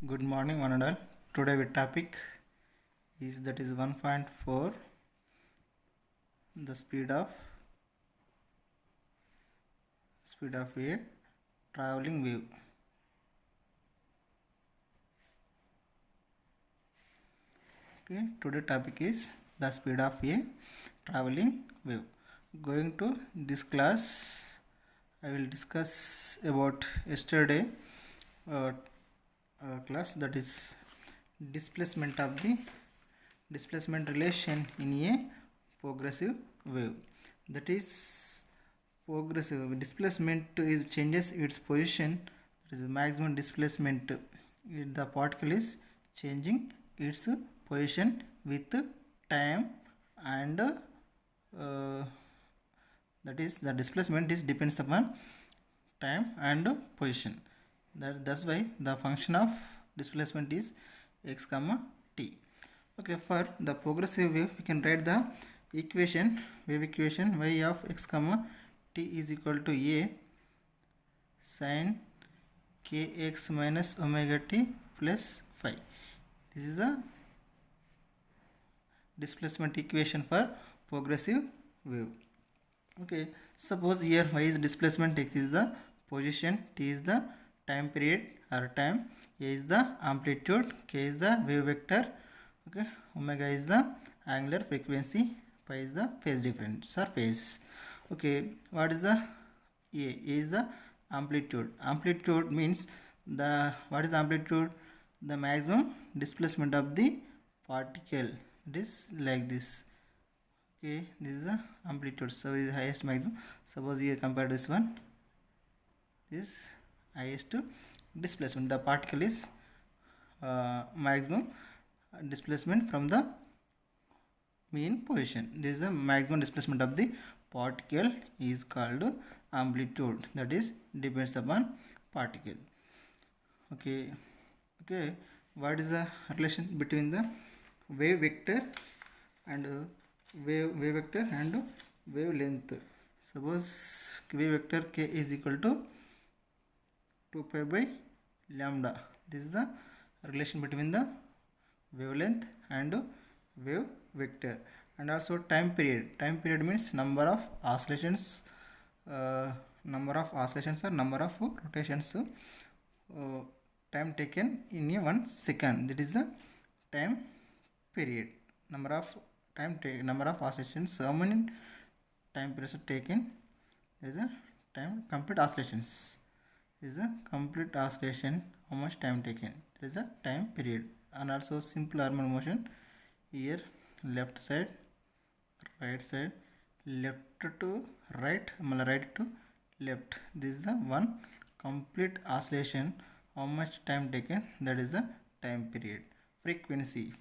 Good morning, one and all. Today our topic is 1.4, the speed of a traveling wave. Okay, today topic is the speed of a traveling wave. Going to this class, I will discuss about yesterday class, that is displacement relation in a progressive wave. That is, progressive displacement is changes its position. That is maximum displacement. The particle is changing its position with time, and that is, the displacement is depends upon time and position. That's why the function of displacement is x comma t. Okay, for the progressive wave we can write the wave equation y of x comma t is equal to a sin kx minus omega t plus phi. This is the displacement equation for progressive wave. Okay, suppose here y is displacement, x is the position, t is the time period or time, a is the amplitude, k is the wave vector, okay, omega is the angular frequency, pi is the phase difference or phase. Okay, what is the a? A is the amplitude. Amplitude means what is amplitude? The maximum displacement of the particle. It is like this. Okay, this is the amplitude. So is the highest maximum. Suppose here compare this one. This highest displacement. The particle is maximum displacement from the mean position. This is the maximum displacement of the particle is called amplitude. That is depends upon particle. Okay. What is the relation between the wave vector and wavelength? Suppose wave vector k is equal to 2 pi by lambda. This is the relation between the wavelength and wave vector. And also time period. Time period means number of oscillations or number of rotations time taken in a 1 second. That is the time period. Number of oscillations, how many time periods are taken. There is a time complete oscillations. Is a complete oscillation, how much time taken. There is a time period. And also simple harmonic motion. Here left side, right side, left to right, right to left. This is the one complete oscillation. How much time taken? That is the time period. Frequency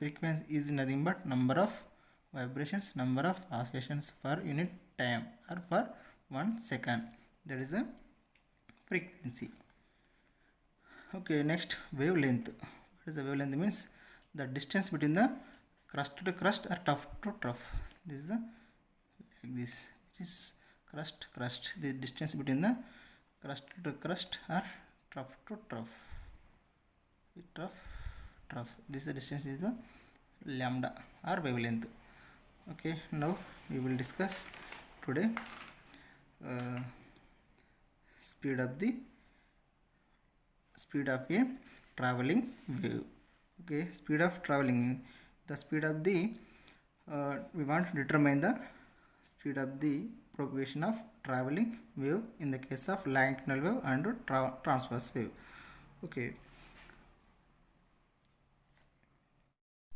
is nothing but number of vibrations, number of oscillations per unit time or for 1 second. That is a frequency. Okay, next wavelength. What is the wavelength? Means the distance between the crust to crust or tuff to tuff. This is the like this. It is crust. The distance between the crust to crust or trough to trough. This distance is the lambda or wavelength. Okay, now we will discuss today speed of a traveling wave. Okay, speed of traveling. The speed of the we want to determine the speed of the propagation of traveling wave in the case of longitudinal wave and transverse wave. Okay,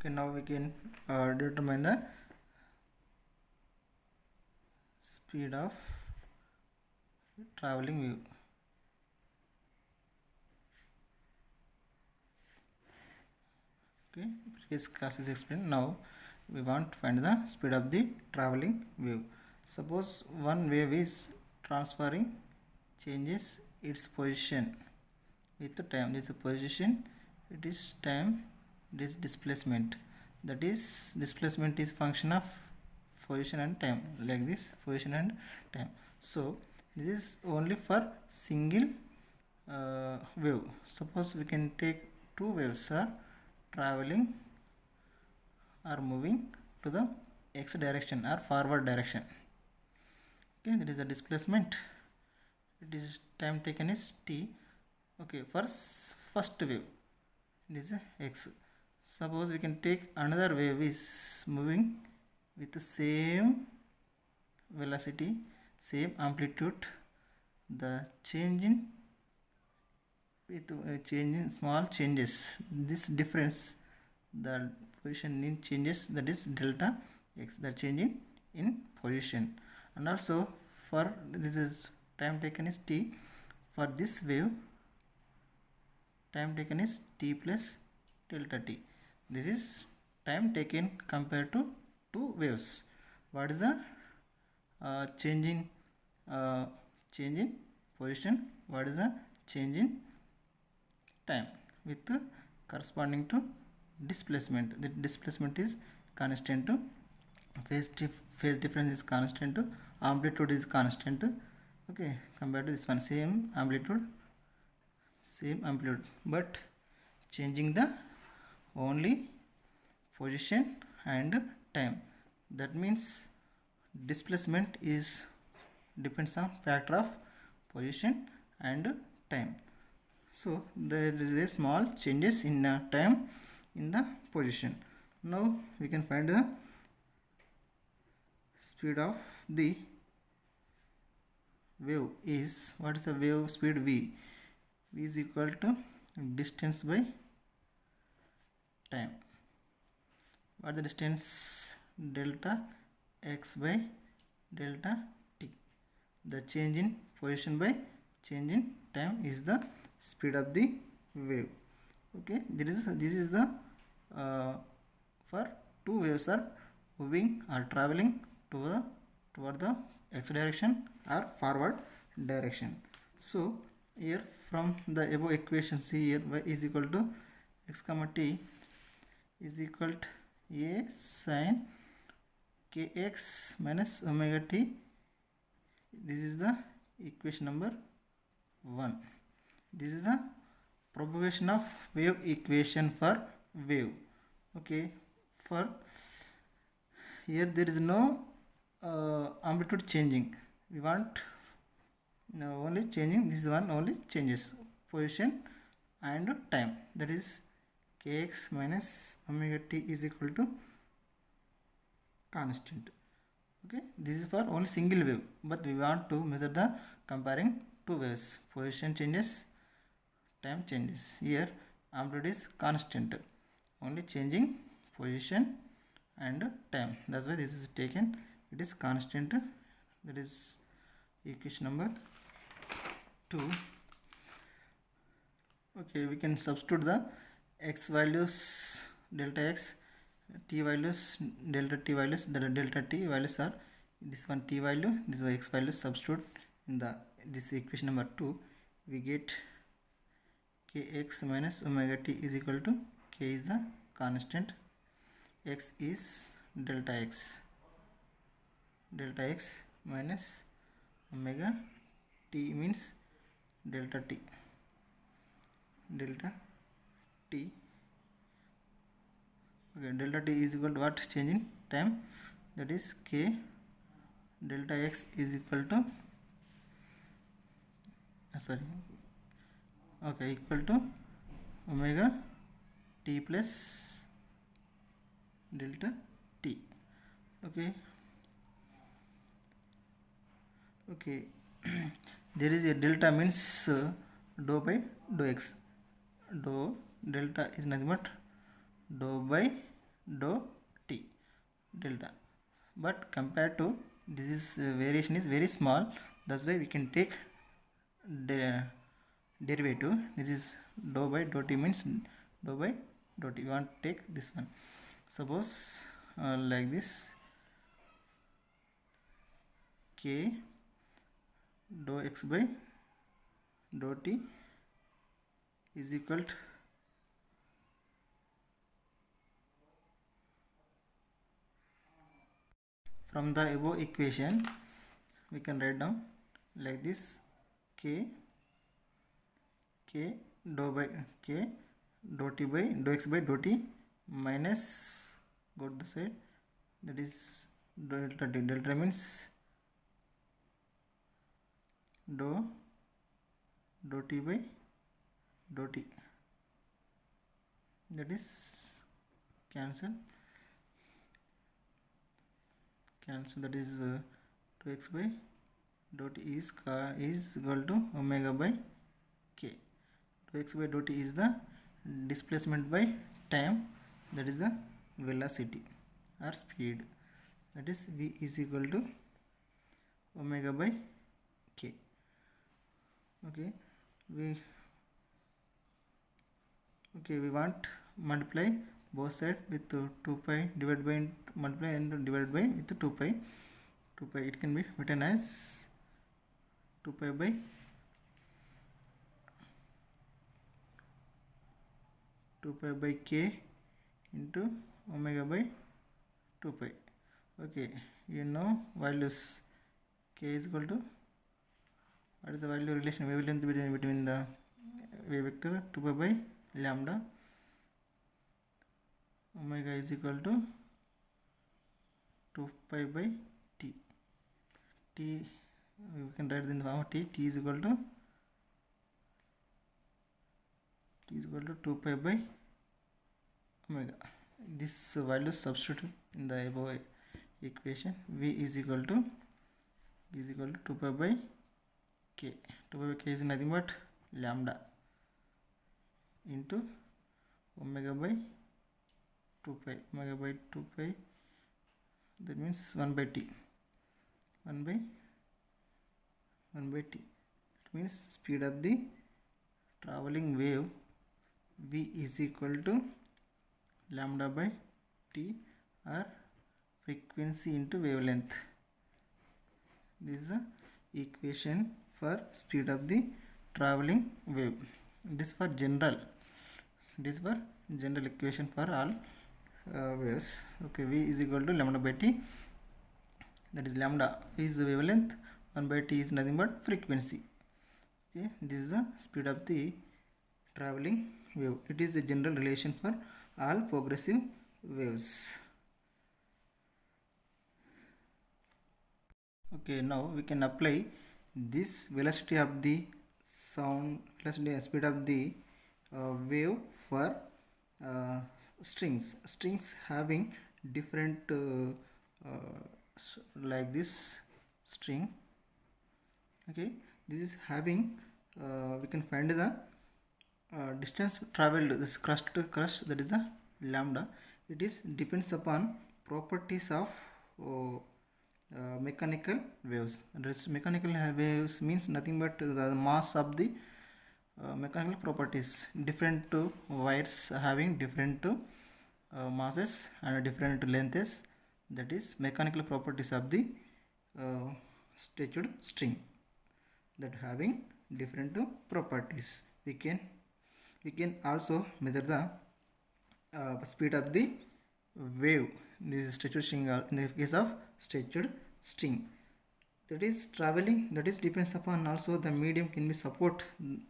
now we can determine the speed of traveling wave. Okay, previous class is explained. Now we want to find the speed of the traveling wave. Suppose one wave is transferring, changes its position with the time. This is the position, it is time, it is displacement. That is, displacement is function of position and time, like this, position and time. So this is only for single wave. Suppose we can take two waves are traveling or moving to the x direction or forward direction. Okay, that is the displacement. It is time taken is t. Okay, for first wave, this is x. Suppose we can take another wave is moving with the same velocity, same amplitude. The change in with change in small changes. This difference, the position in changes, that is delta x. The change in position, and also for this is time taken is t. For this wave, time taken is t plus delta t. This is time taken compared to two waves. What is the change in position? What is the change in time with corresponding to displacement? The displacement is constant to phase difference is constant to amplitude is constant. Okay, compared to this one, same amplitude, but changing the only position and time. That means displacement is depends on factor of position and time. So there is a small changes in time in the position. Now we can find the speed of the wave is, what is the wave speed? V is equal to distance by time. What the distance? Delta x by delta t. The change in position by change in time is the speed of the wave. Okay, this is the for two waves are moving or traveling toward the x direction or forward direction. So here from the above equation, see here y is equal to x comma t is equal to a sin kx minus omega t. This is the equation number 1. This is the propagation of wave equation for wave. Okay, for here there is no amplitude changing. We want only changing this one, only changes position and time, that is kx minus omega t is equal to constant. Okay, this is for only single wave, but we want to measure the comparing two waves, position changes, time changes. Here amplitude is constant, only changing position and time. That's why this is taken, it is constant. That is equation number 2. Okay, we can substitute the x values, delta x, t values, delta t values. The delta t values are this one t value, this one x value. Substitute in the this equation number 2. We get kx minus omega t is equal to, k is the constant, x is delta x minus omega t means delta t. Okay, delta t is equal to what? Change in time, that is k delta x is equal to equal to omega t plus delta t. Okay, there is a delta means dou by dou x. Dou delta is nothing but dou by dou t delta, but compared to this is variation is very small. That's why we can take the derivative. This is dou by dou t means dou by dou t. We want to take this one. Suppose like this, k dou x by dou t is equal to from the above equation we can write down like this, k dou dou t by dou x by dou t minus, go to the side, that is delta t. Delta means dou t by dou t, that is cancel, that is dou x by dou t is equal to omega by k. Dou x by dou t is the displacement by time, that is the velocity or speed, that is v is equal to omega by k. Okay, we want multiply both side with 2 pi, divided by multiply and divided by with 2 pi. It can be written as 2 pi by 2 pi by k into omega by 2 pi. Okay, you know values. K is equal to, what is the value relation wavelength between the wave vector? 2 pi by lambda. Omega is equal to 2 pi by t. We can write in the form of t. T is equal to 2 pi by omega. This value substitute in the above equation. V is equal to 2 pi by k. 2 pi by k is nothing but lambda into omega by 2 pi. Omega by 2 pi, that means 1 by t. 1 by t. That means speed of the traveling wave v is equal to lambda by t, or frequency into wavelength. This is the equation for speed of the traveling wave. This for general. Equation for all waves. Okay, v is equal to lambda by t, that is lambda is the wavelength, 1 by t is nothing but frequency. Okay, this is the speed of the traveling wave. It is a general relation for all progressive waves. Okay, now we can apply this velocity of the sound, speed of the wave for strings having different like this string. Okay, this is having we can find the distance traveled, this crust to crust, that is the lambda. It is depends upon properties of mechanical waves. Mechanical waves means nothing but the mass of the mechanical properties. Different wires having different masses and different lengths, that is mechanical properties of the stretched string, that having different properties. We can also measure the speed of the wave. This is stretched string in the case of stretched string, that is traveling, that is depends upon also the medium can be support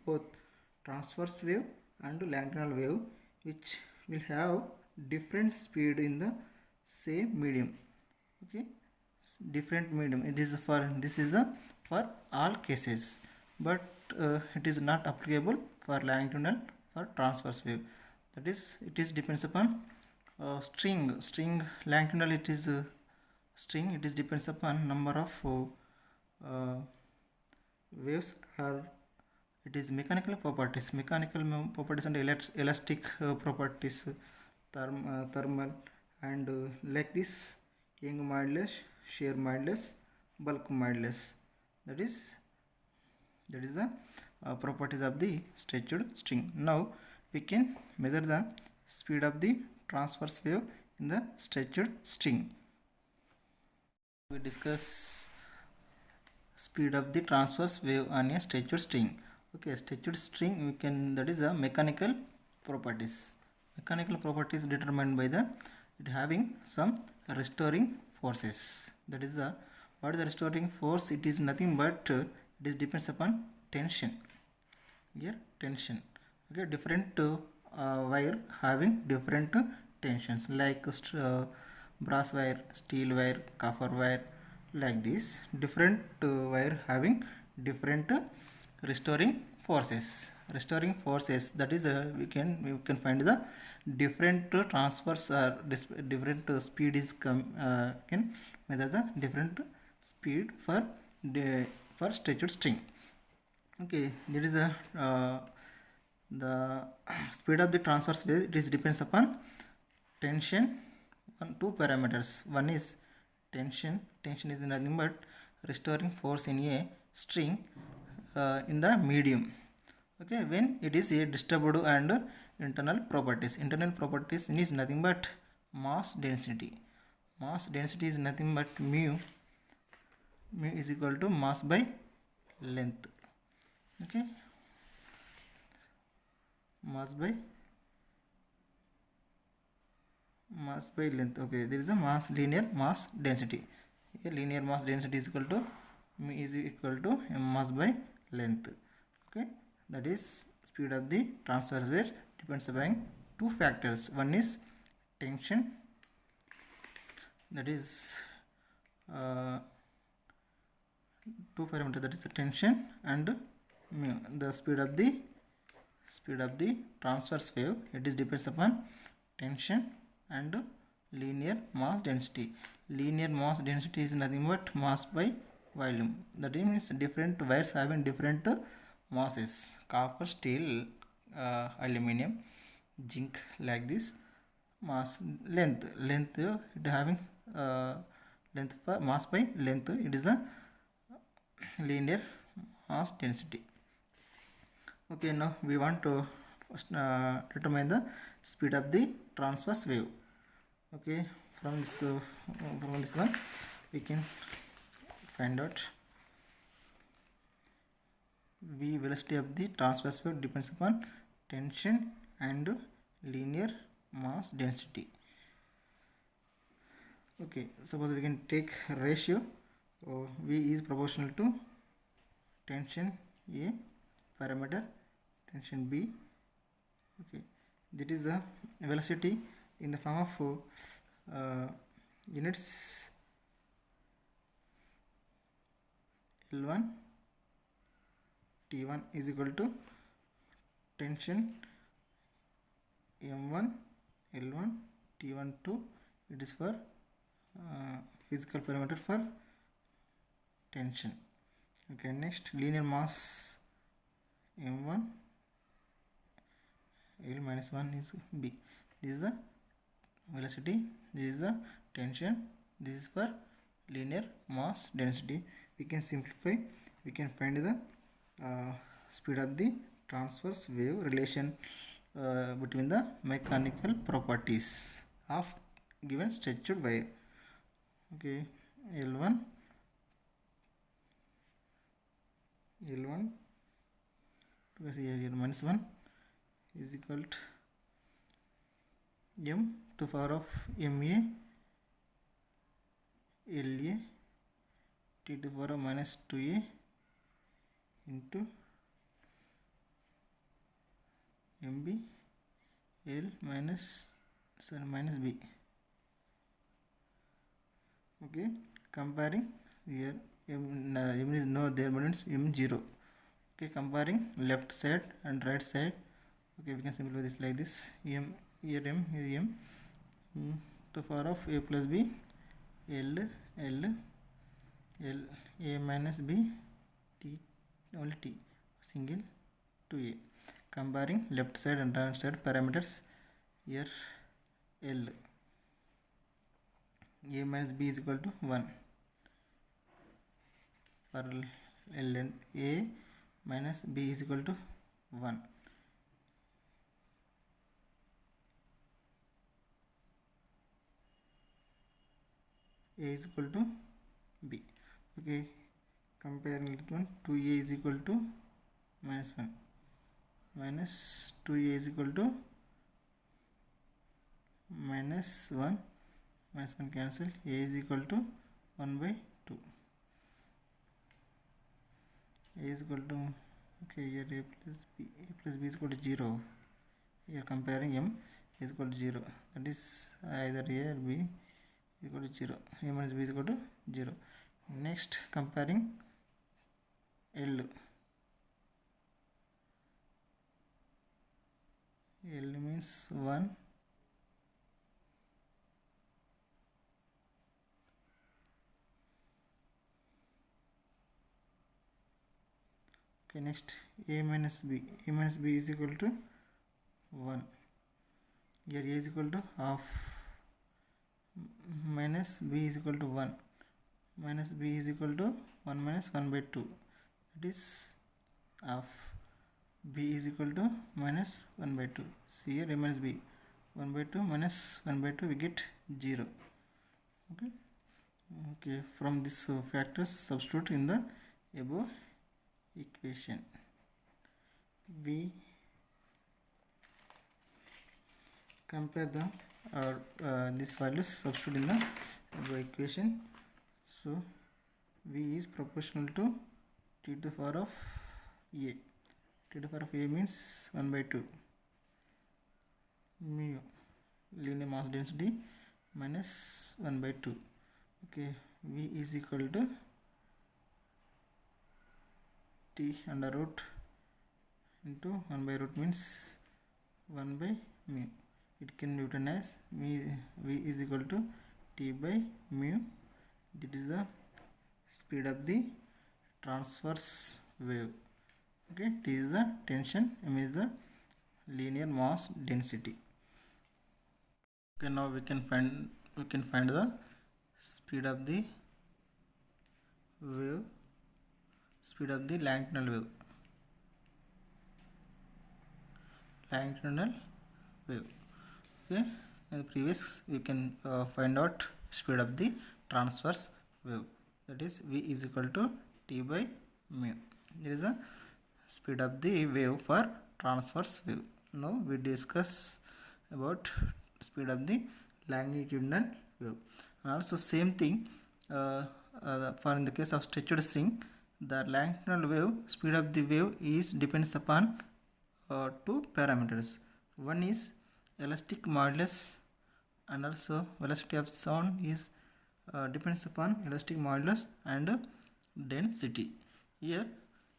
both transverse wave and longitudinal wave, which will have different speed in the same medium. Okay, different medium. This is the for all cases, but it is not applicable for longitudinal or transverse wave. That is, it is depends upon string longitudinal. It is string. It is depends upon number of waves, or it is mechanical properties and elastic properties, thermal, and like this Young modulus, shear modulus, bulk modulus. That is the properties of the stretched string. Now we can measure the speed of the transverse wave in the stretched string. We discuss speed of the transverse wave on a stretched string. Okay, stretched string, we can, that is a mechanical properties. Mechanical properties determined by the it having some restoring forces. That is the, what is the restoring force? It is nothing but it is depends upon tension. Here tension. Okay, different wire having different tensions, like brass wire, steel wire, copper wire, like this. Different wire having different restoring forces. Restoring forces, that is we can find the different transfers or different speed is can measure the different speed for stretched string. Okay, there is a the speed of the transverse wave, it is depends upon tension on two parameters. One is tension. Tension is nothing but restoring force in a string in the medium. Okay, when it is a disturbed, and internal properties. Internal properties is nothing but mass density. Mass density is nothing but mu. Mu is equal to mass by length. Okay, mass by length. Okay, there is a linear mass density. Here linear mass density is equal to mu is equal to mass by length. Okay, that is speed of the transverse wave depends upon two factors. One is tension, that is two parameters, that is tension and mu. The speed of the transverse wave, it is depends upon tension and linear mass density. Linear mass density is nothing but mass by volume. That means different wires having different masses. Copper, steel, aluminum, zinc, like this. Mass length it having length for mass by length, it is a linear mass density. Okay, now we want to first determine the speed of the transverse wave. Okay, from this one we can find out V velocity of the transverse wave depends upon tension and linear mass density. Okay, suppose we can take ratio. V is proportional to tension A parameter, tension B. Okay, that is the velocity in the form of units L1 T1 is equal to tension M1 L1 T1 2. It is for physical parameter for tension. Okay, next linear mass M1 L minus 1 is B. This is the velocity, this is the tension, this is for linear mass density. We can simplify, we can find the speed of the transverse wave relation between the mechanical properties of given stretched wire. Okay, L1 because here minus 1 is equal to m to power of ma La t to power of minus 2a into mb L minus b. Okay, comparing here m is no there means m0. Okay, comparing left side and right side. Okay, we can simplify this like this. M here m is m to power of a plus b L a minus b t only t single 2a. Comparing left side and right side parameters, here L a minus b is equal to 1 for L length, a minus b is equal to 1. A is equal to b. Okay, comparing it one, 2a is equal to minus 1 minus 2a is equal to minus 1 cancel, a is equal to 1 by 2. A is equal to, okay, here a plus b is equal to 0. Here comparing m is equal to 0, that is either a or b is equal to 0, a minus b is equal to 0. Next comparing L means 1, okay. Next a minus b is equal to 1. Here a is equal to half, minus b is equal to 1, minus b is equal to 1 minus 1 by 2, that is half. B is equal to minus 1 by 2. See here a minus b, 1 by 2 minus 1 by 2, we get 0. Okay, from this factors substitute in the above equation. We compare the these values, substitute in the above equation. So v is proportional to t to the power of a. T to the power of a means 1 by 2 mu linear mass density minus 1 by 2. Okay, v is equal to t under root into 1 by root means 1 by mu. It can be written as v is equal to t by mu. That is the speed of the transverse wave. Okay, t is the tension, m is the linear mass density. Okay, now we can find the speed of the wave, speed of the longitudinal wave. Okay, in the previous we can find out speed of the transverse wave, that is v is equal to t by mu. There is a speed of the wave for transverse wave. Now we discuss about speed of the longitudinal wave. Also same thing for in the case of stretched string, the longitudinal wave speed of the wave is depends upon two parameters. One is elastic modulus, and also velocity of sound is depends upon elastic modulus and density. Here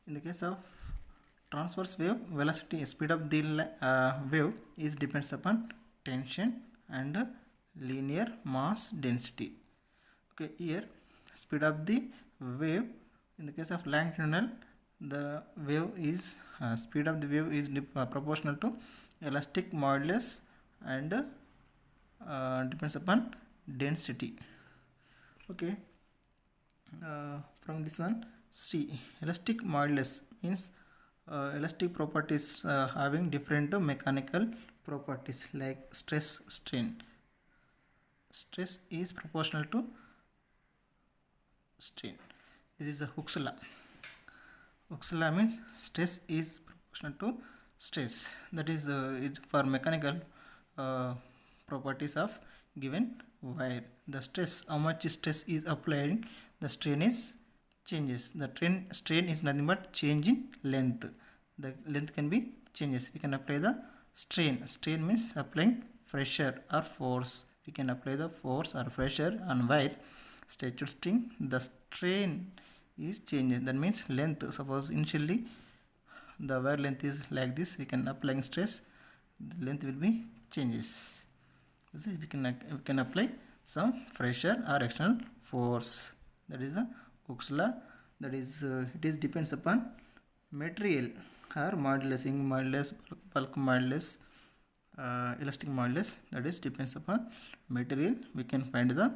in the case of transverse wave, velocity speed of the wave is depends upon tension and linear mass density. Okay, here speed of the wave in the case of longitudinal, the wave is speed of the wave is proportional to elastic modulus and depends upon density. Okay, from this one, see, elastic modulus means elastic properties having different mechanical properties like stress, strain. Stress is proportional to strain. This is the Hooke's law. Hooke's law means stress is proportional to stress. That is it for mechanical properties of given wire. The stress, how much stress is applied, the strain is changes. The strain is nothing but change in length. The length can be changes. We can apply the strain. Strain means applying pressure or force. We can apply the force or pressure on wire. Stretched string, the strain is changes. That means length. Suppose initially the wire length is like this, we can apply stress, the length will be changes. This is we can apply some pressure or external force. That is the Hooke's law. That is it is depends upon material or modulus, ing modulus, bulk modulus, elastic modulus. That is depends upon material. We can find the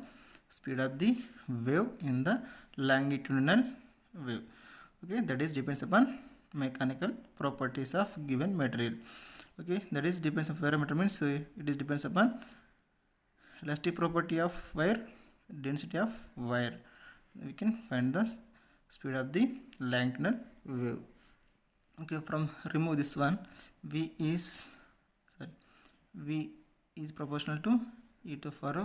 speed of the wave in the longitudinal wave. Okay, that is depends upon mechanical properties of given material. Okay, that is depends upon parameter means it is depends upon elastic property of wire, density of wire. We can find the speed of the longitudinal wave. Okay, from remove this one, v is proportional to e to the power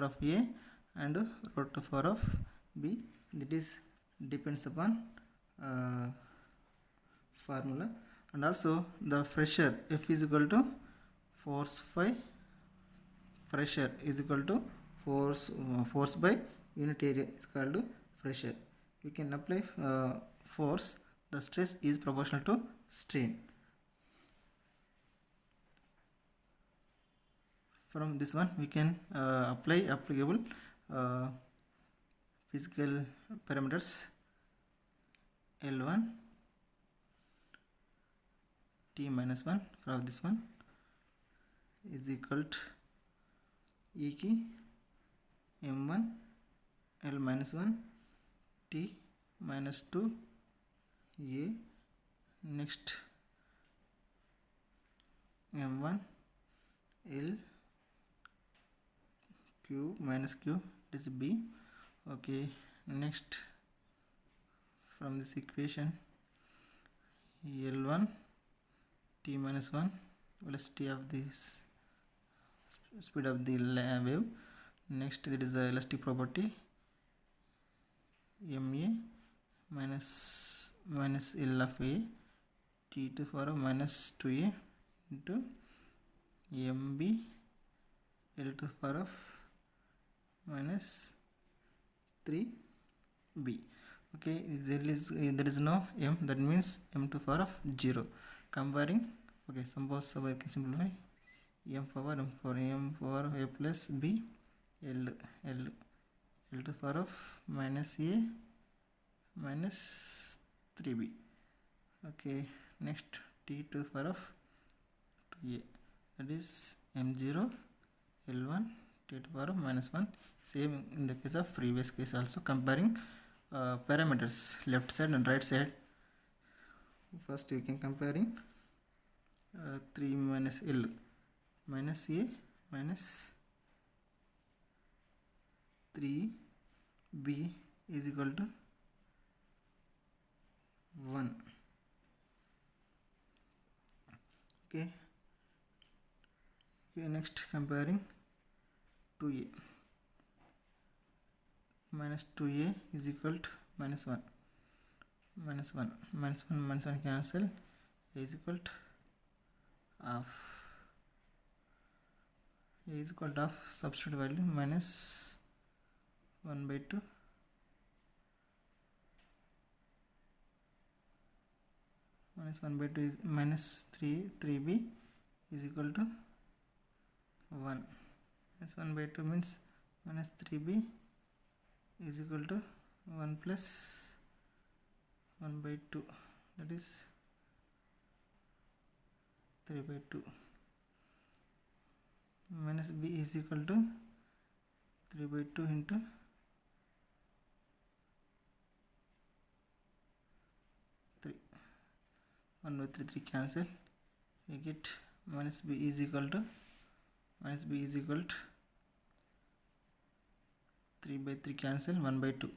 of a and root to the power of b. That is depends upon formula. And also the pressure F is equal to force by pressure is equal to force by unit area is called to pressure. We can apply force. The stress is proportional to strain. From this one we can apply applicable physical parameters. L1 T minus 1 from this one is equal to E key M1 L minus 1 T minus 2 A. Next M1 L Q minus Q, it is B. Okay, next from this equation L1 T minus 1 velocity of this speed of the wave. Next it is the elastic property MA minus L of A T to the power of minus 2A into MB L to the power of minus 3B. Okay, there is no M, that means M to the power of 0. Comparing, okay, suppose I can simplify M power A plus B L to the power of minus A minus 3B. Okay, next T to the power of 2A, that is M0 L1 T to the power of minus 1. Same in the case of previous case also. Comparing parameters left side and right side. First we can comparing 3 minus L minus A minus 3B is equal to 1. Okay, next comparing 2A minus 2A is equal to minus 1 cancel, is equal to half. A is equal to half, substitute value minus 1 by 2 minus 1 by 2 is minus 3B is equal to 1. Minus 1 by 2 means minus 3B is equal to 1 plus 1 by 2, that is 3 by 2. Minus B is equal to 3 by 2 into 3. 1 by 3 cancel. We get minus B is equal to 3 by 3 cancel, 1 by 2,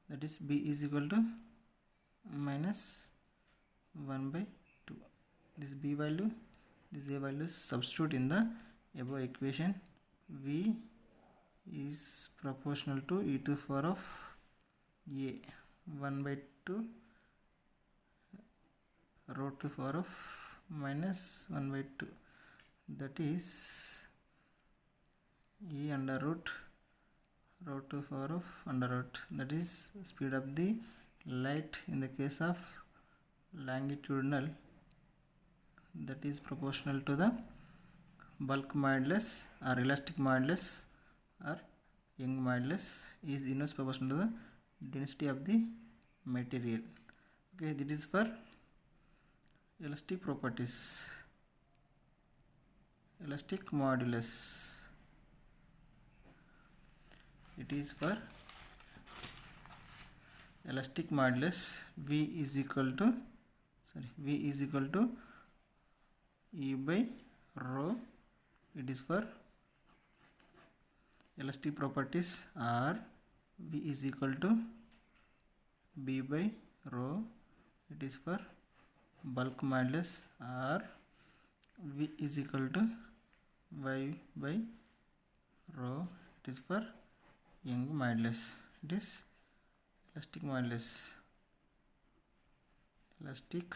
that is B is equal to minus 1 by 2. This B value, this A value, substitute in the above equation. V is proportional to E to the power of A 1 by 2 rho to the power of minus 1 by 2, that is E under root rho to the power of under root, that is speed of the light in the case of longitudinal, that is proportional to the bulk modulus or elastic modulus or Young modulus, is inverse proportional to the density of the material. Okay, this is for elastic properties. Elastic modulus, it is for elastic modulus. V is equal to E by rho. It is for elastic properties, or V is equal to B by rho. It is for bulk modulus, or V is equal to Y by rho. It is for Young modulus. It is elastic modulus. elastic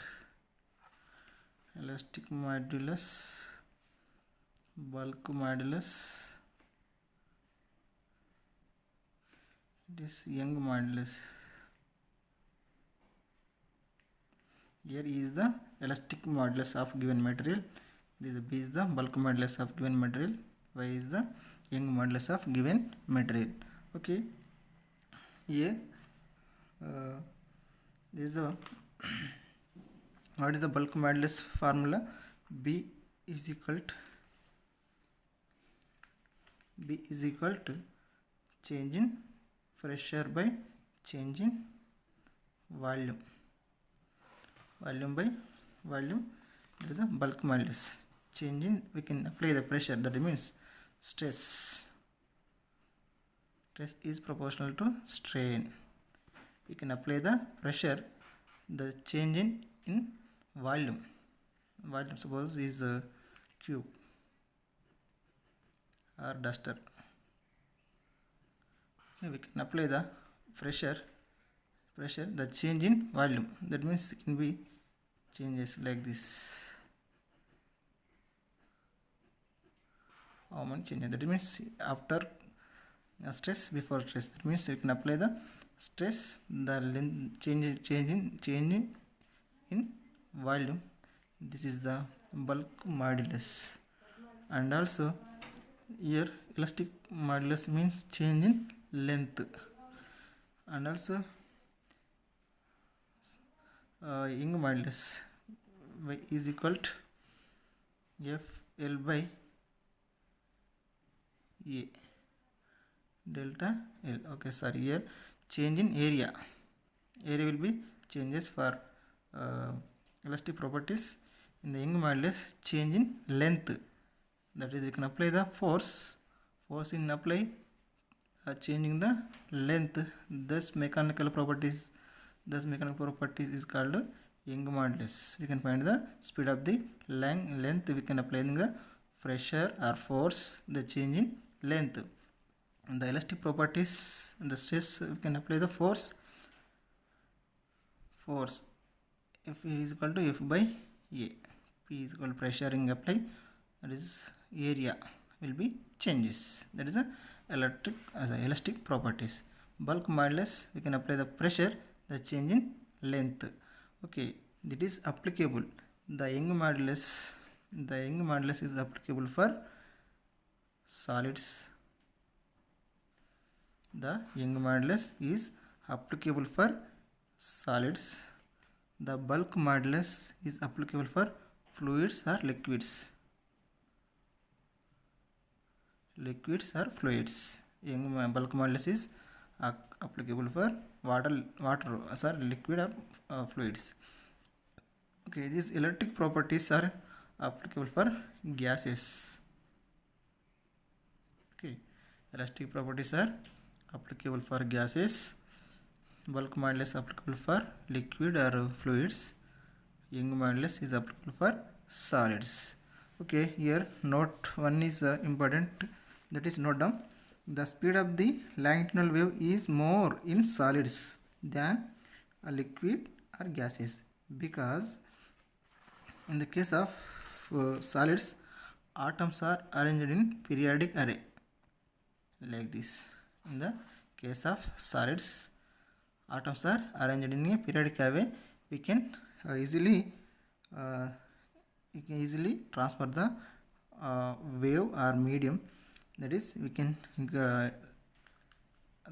modulus, bulk modulus, it is Young modulus. Here is the elastic modulus of given material. This B is the bulk modulus of given material. Y is the Young modulus of given material. Okay. Here, this is a what is the bulk modulus formula? B is equal to change in pressure by change in volume. Volume by volume, that is a bulk modulus. Change in, we can apply the pressure, that means stress. Stress is proportional to strain. We can apply the pressure, the change in volume. Volume suppose is a cube or duster. Okay, we can apply the pressure, the change in volume, that means it can be changes like this. How many changes? That means after stress, before stress, that means you can apply the stress, the length change in volume. This is the bulk modulus. And also here elastic modulus means change in length. And also Young modulus is equal to FL by A delta L. Okay, sorry, here change in area will be changes for elastic properties. In the Young modulus, change in length, that is we can apply the force in apply changing the length, thus mechanical properties is called Young modulus. We can find the speed of the length, we can apply the pressure or force, the change in length. And the elastic properties, the stress, we can apply the force. F is equal to F by A. P is equal to pressure in apply, that is area will be changes, that is a elastic properties. Bulk modulus, we can apply the pressure, the change in length. Okay, that is applicable. The Young modulus is applicable for solids. The Young modulus is applicable for solids. The bulk modulus is applicable for fluids or liquids. Young bulk modulus is applicable for liquid or fluids. Okay, these electric properties are applicable for gases. Okay, elastic properties are applicable for gases. Bulk modulus applicable for liquid or fluids. Young modulus is applicable for solids. Okay, here note 1 is important, that is note down. The speed of the longitudinal wave is more in solids than a liquid or gases, because in the case of solids, atoms are arranged in periodic array like this. In the case of solids, atoms are arranged in a periodic array. We can easily transfer the wave or medium, that is we can the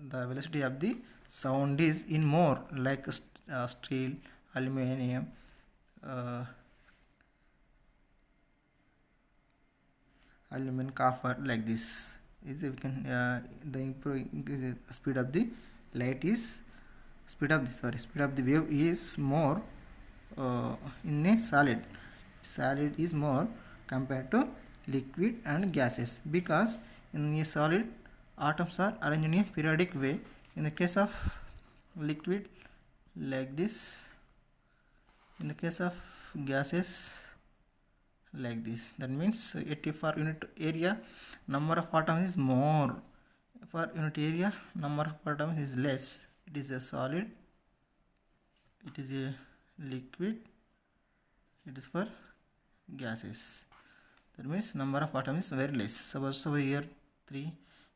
velocity of the sound is in more, like steel, aluminum, copper, like this. Is we can the speed of the speed of the wave is more in a solid is more compared to liquid and gases, because in a solid, atoms are arranged in a periodic way. In the case of liquid, like this. In the case of gases, like this. That means for unit area, number of atoms is more. For unit area, number of atoms is less. It is a solid. It is a liquid, it is for gases. That means number of atoms is very less. Suppose here 3,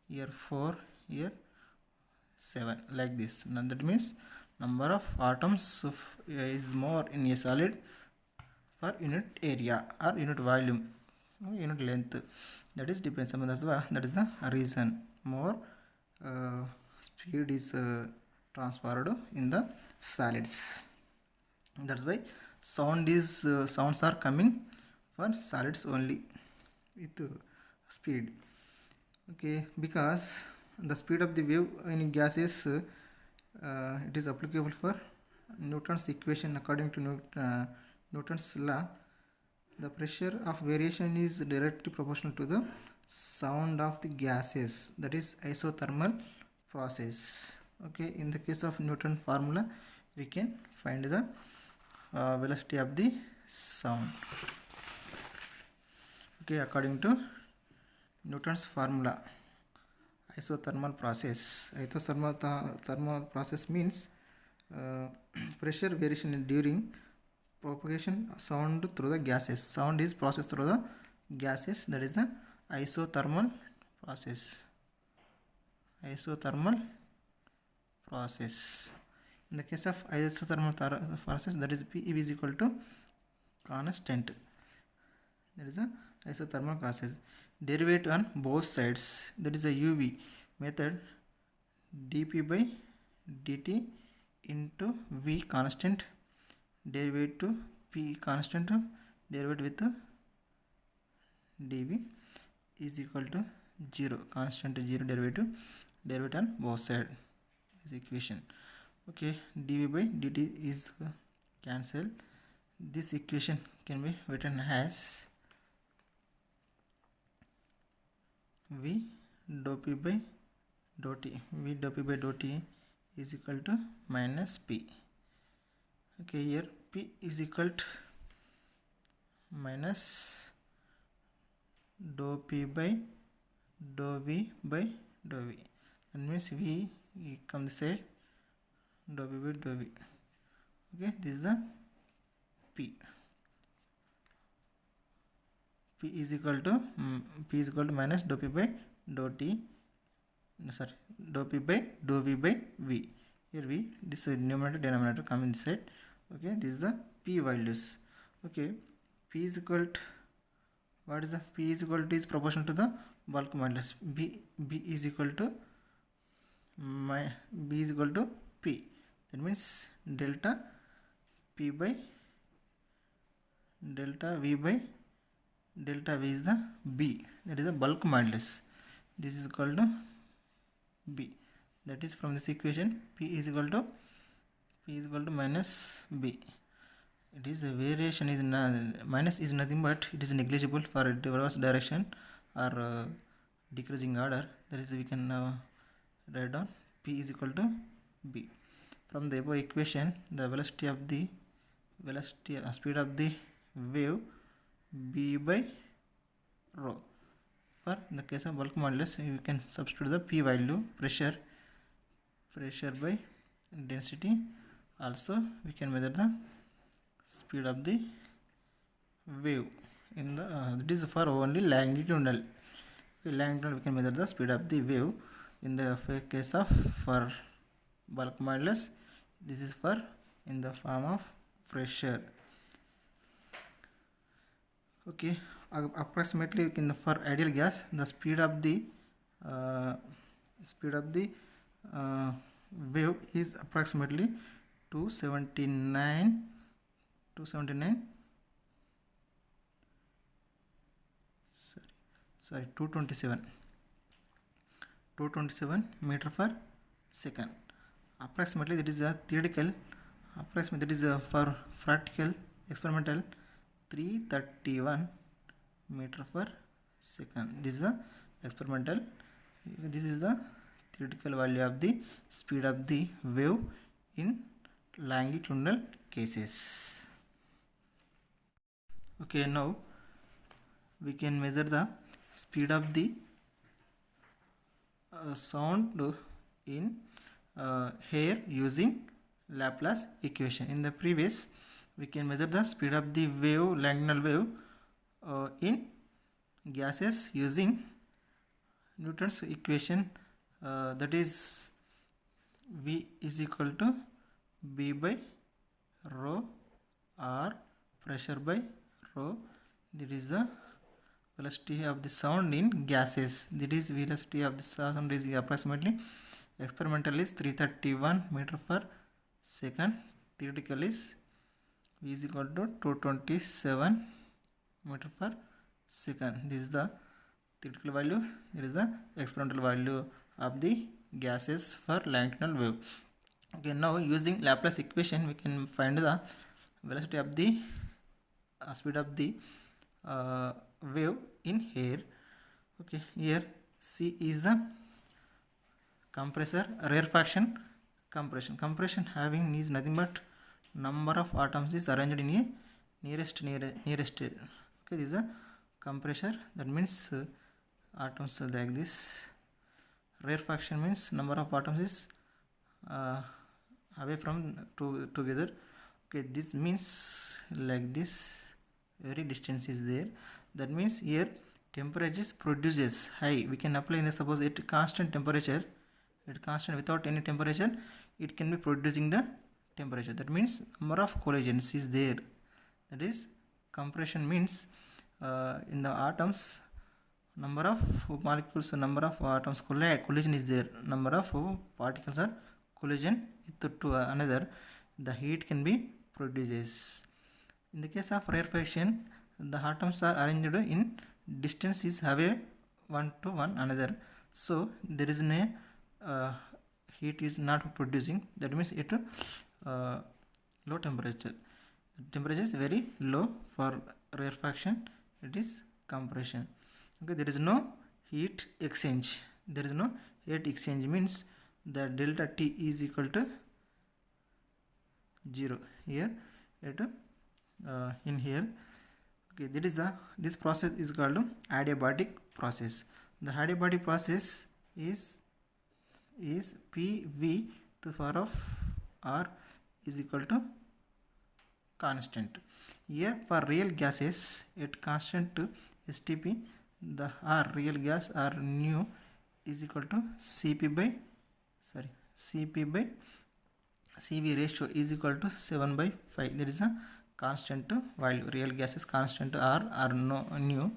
here 4, here 7, like this. Now that means number of atoms is more in a solid for unit area or unit volume, unit length. That is depends on that is the reason more speed is transferred in the solids. That's why sounds are coming for solids only with speed. Okay, because the speed of the wave in gases it is applicable for Newton's equation. According to Newton's law, the pressure of variation is directly proportional to the sound of the gases, that is isothermal process. Okay, in the case of Newton formula, we can find the velocity of the sound. Okay, according to Newton's formula, isothermal process. Isothermal process means pressure variation during propagation of sound through the gases. Sound is processed through the gases. That is the isothermal process. Isothermal process. In the case of isothermal process, that is P is equal to constant. That is a isothermal process. Derivative on both sides, that is a UV method, dP by dt into V constant, derivative P constant, derivative with dV is equal to 0, constant 0, derivative on both sides is equation. Okay, dV by dt is cancel. This equation can be written as V dou P by dou T. V dou P by dou T is equal to minus P. Okay, here P is equal to minus dou P by dou V by dou V. That means V comes side dou P by dou V. Okay, this is the P. P is equal to minus dou P by dou T. Sorry, dou P by dou V by V. Here V, this numerator denominator come inside. Okay, this is the P values. Okay, P is equal to, what is the P is equal to is proportional to the bulk modulus. B is equal to P. That means delta P by delta V by delta V is the B. That is the bulk modulus. This is called B. That is from this equation P is equal to minus B. It is a variation is minus is nothing but it is negligible for reverse direction or decreasing order. That is we can now write down P is equal to B. From the above equation, the velocity of the speed of the wave B by rho. For in the case of bulk modulus, you can substitute the P value, pressure by density. Also, we can measure the speed of the wave in the it is for only longitudinal. Okay, longitudinal we can measure the speed of the wave. In the case of for bulk modulus, this is for in the form of pressure. Okay, approximately in the for ideal gas, the speed of the wave is approximately 227 meter per second. Approximately that is a theoretical. Approximately that is for practical experimental 331 meter per second. This is the experimental. This is the theoretical value of the speed of the wave in longitudinal cases. Okay, now we can measure the speed of the sound in air using Laplace equation. In the previous we can measure the speed of the wave, longitudinal wave in gases using Newton's equation, that is V is equal to B by rho or pressure by rho. That is the velocity of the sound in gases. That is velocity of the sound is approximately, experimental is 331 meter per second. Theoretical is V is equal to 227 meter per second. This is the theoretical value. It is the experimental value of the gases for longitudinal wave. Okay, now using Laplace equation we can find the velocity of the speed of the wave in air. Okay, here C is the compressor, rarefaction, compression having is nothing but number of atoms is arranged in a nearest. Okay, this is a compressor, that means atoms like this. Rarefaction means number of atoms is away from together. Okay, this means like this, very distance is there. That means here temperature produces high. We can apply in the, suppose at constant temperature, at constant without any temperature, it can be producing the temperature. That means number of collisions is there. That is compression means in the atoms, number of molecules, number of atoms collision is there, number of particles are collision with to another, the heat can be produces. In the case of rarefaction, the atoms are arranged in distance is away one to one another, so there is no heat is not producing. That means it low temperature. The temperature is very low for rarefaction. It is compression. Okay, there is no heat exchange. There is no heat exchange means the delta T is equal to 0 here at in here. Okay, that is this process is called adiabatic process. The adiabatic process is PV to the power of R is equal to constant. Here for real gases at constant STP, the R real gas or nu is equal to Cp by Cv ratio is equal to 7 by 5. There is a constant value. Real gas is constant R or no nu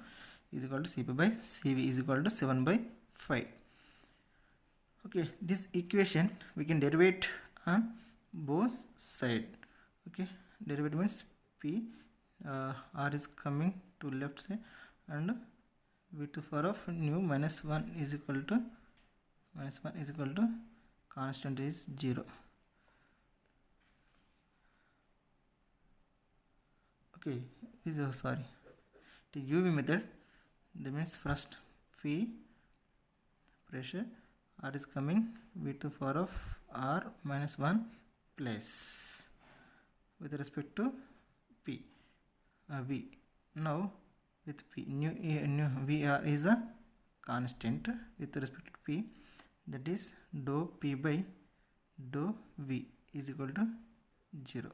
is equal to Cp by Cv is equal to 7 by 5. Okay, this equation we can derive on both side. Okay, derivative means P R is coming to left side and V to power of nu minus 1 is equal to constant is 0. Okay, this is sorry. The UV method, that means first P pressure R is coming V to power of R minus 1 plus with respect to P V. Now with P nu VR is a constant with respect to P, that is dou P by dou V is equal to 0.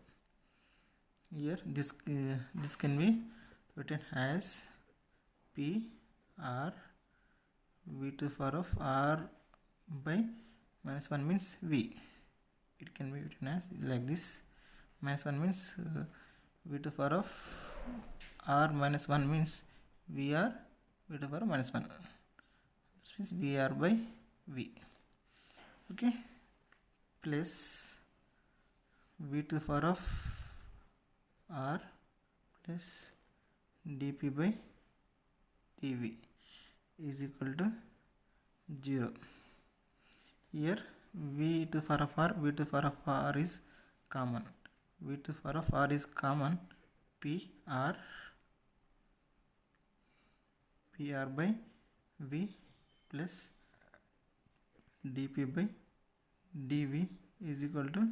Here this can be written as P R V to the power of R by minus 1 means V. It can be written as like this. Minus 1 means V to the power of R minus 1 means VR V to the power of minus 1. This means VR by V. Okay, plus V to the power of R plus dP by dV is equal to 0. Here V to the power of R, V to the power of R is common. V to the power of R is common. PR by V plus dP by dV is equal to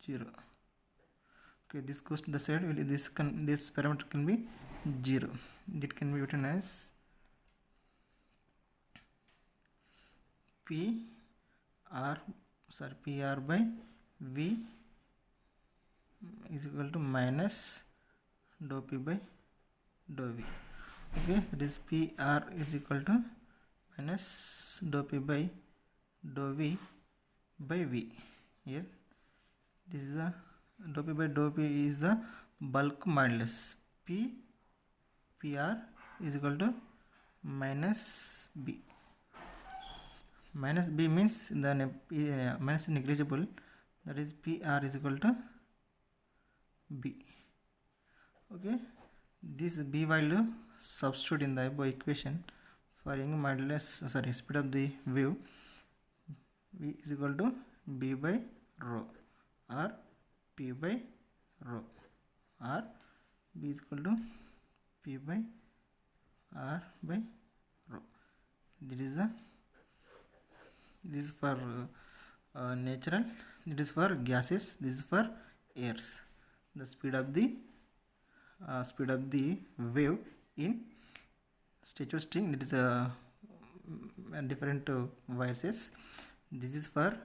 0. Okay, this goes to the side. This parameter can be 0. It can be written as PR by v is equal to minus dou p by dou v. Okay, that is PR is equal to minus dou p by dou v by v. Here this is the dou p by dou p is the bulk modulus. PR is equal to minus b. Minus b means the minus is negligible, that is PR is equal to b. Okay, this b value substitute in the above equation for young modulus, speed of the wave. V is equal to b by rho or p by rho, or b is equal to p by r by rho. This is for natural, it is for gases, this is for airs. The speed of the wave in stationary string, it is a different vices. This is for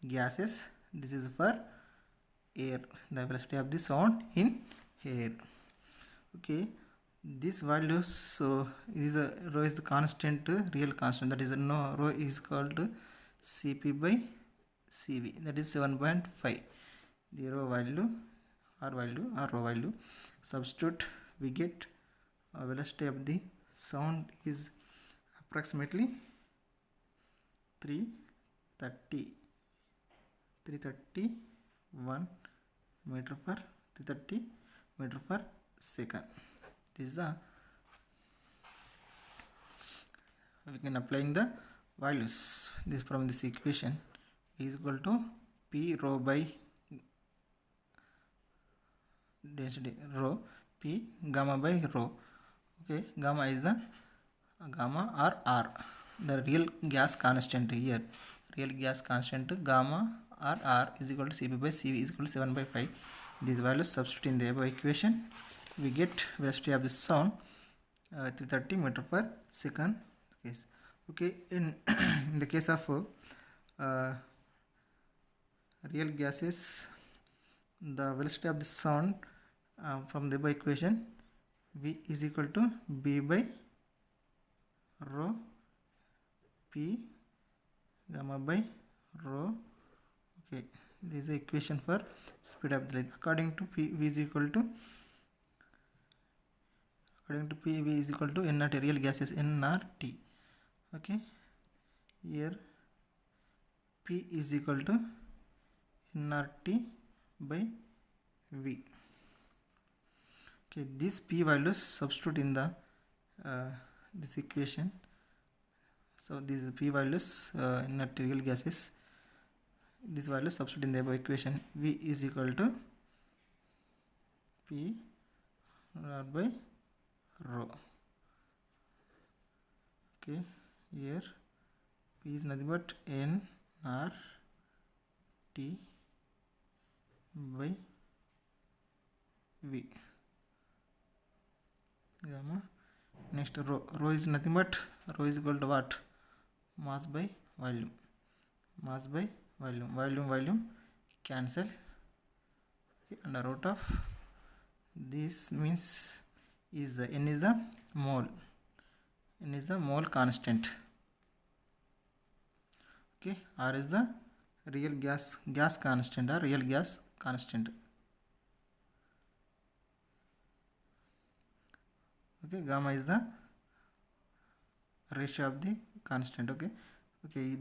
gases, this is for air, the velocity of the sound in air. Okay, this value, so is rho is the constant, real constant, that is no, rho is called Cp by Cv, that is 7.5. the rho value or rho value substitute, we get velocity of the sound is approximately 331 meter per second. This is the, we can applying the values. This from this equation is equal to P rho by density rho P gamma by rho. Okay, gamma is the gamma or R, the real gas constant here. Real gas constant gamma or R is equal to Cp by Cv is equal to 7/5. These values substitute in the above equation, we get velocity of the sound 330 meter per second. Yes. Okay, in the case of real gases, the velocity of the sound from the above equation, V is equal to B by rho P gamma by rho. Okay, this is the equation for speed of the light. According to P, V is equal to N naught, real gases nRT. Okay, here P is equal to nRT by V. Okay, these P values substitute in the this equation. So these P values in real gases, this value substitute in the above equation. V is equal to P r by rho. Okay, here P is nothing but N R T by V gamma. Next rho is nothing but, rho is equal to what? Mass by volume. Mass by volume cancel. Okay, under root of this means is the N is the mole. N is the mole constant. Okay, R is the real gas constant or real gas constant. Okay, gamma is the ratio of the constant. Okay,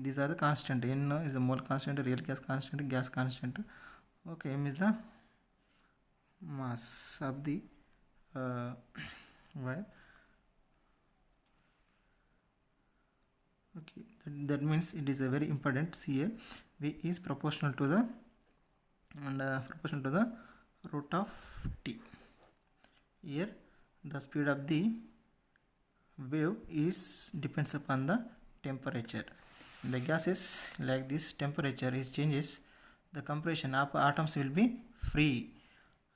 these are the constant. N is the mole constant, real gas constant, gas constant. Okay, M is the mass of the wire. Okay, that means it is a very important CA. V is proportional to the root of T. Here the speed of the wave is depends upon the temperature. In the gases, like this, temperature is changes, the compression of atoms will be free.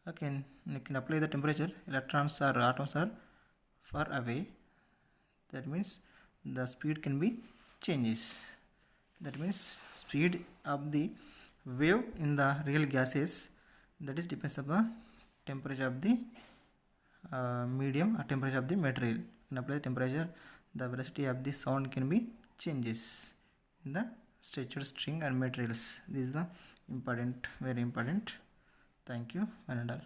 Okay, you can apply the temperature, electrons or atoms are far away, that means the speed can be changes. That means speed of the wave in the real gases, that is depends upon temperature of the medium or temperature of the material. In apply temperature, the velocity of the sound can be changes in the structured string and materials. This is the important, very important. Thank you, one and all.